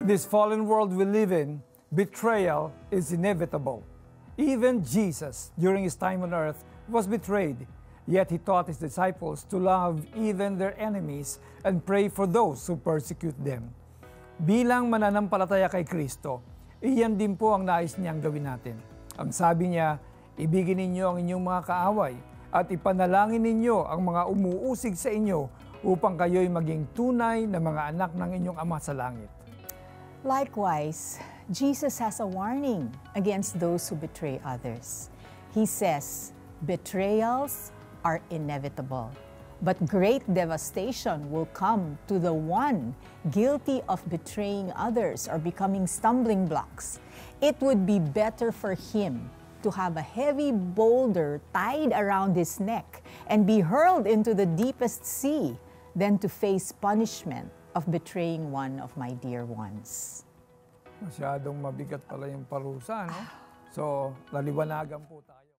this fallen world we live in, betrayal is inevitable. Even Jesus, during his time on earth, was betrayed. Yet he taught his disciples to love even their enemies and pray for those who persecute them. Bilang mananampalataya kay Kristo, iyan din po ang nais niyang gawin natin. Ang sabi niya, ibigin ninyo ang inyong mga kaaway at ipanalangin ninyo ang mga umuusig sa inyo upang kayo'y maging tunay na mga anak ng inyong Ama sa langit. Likewise, Jesus has a warning against those who betray others. He says, betrayals are inevitable, but great devastation will come to the one guilty of betraying others or becoming stumbling blocks. It would be better for him to have a heavy boulder tied around his neck and be hurled into the deepest sea than to face punishment of betraying one of my dear ones. Masyadong mabigat pala yung parusa, no? So, laliwanagan po tayo.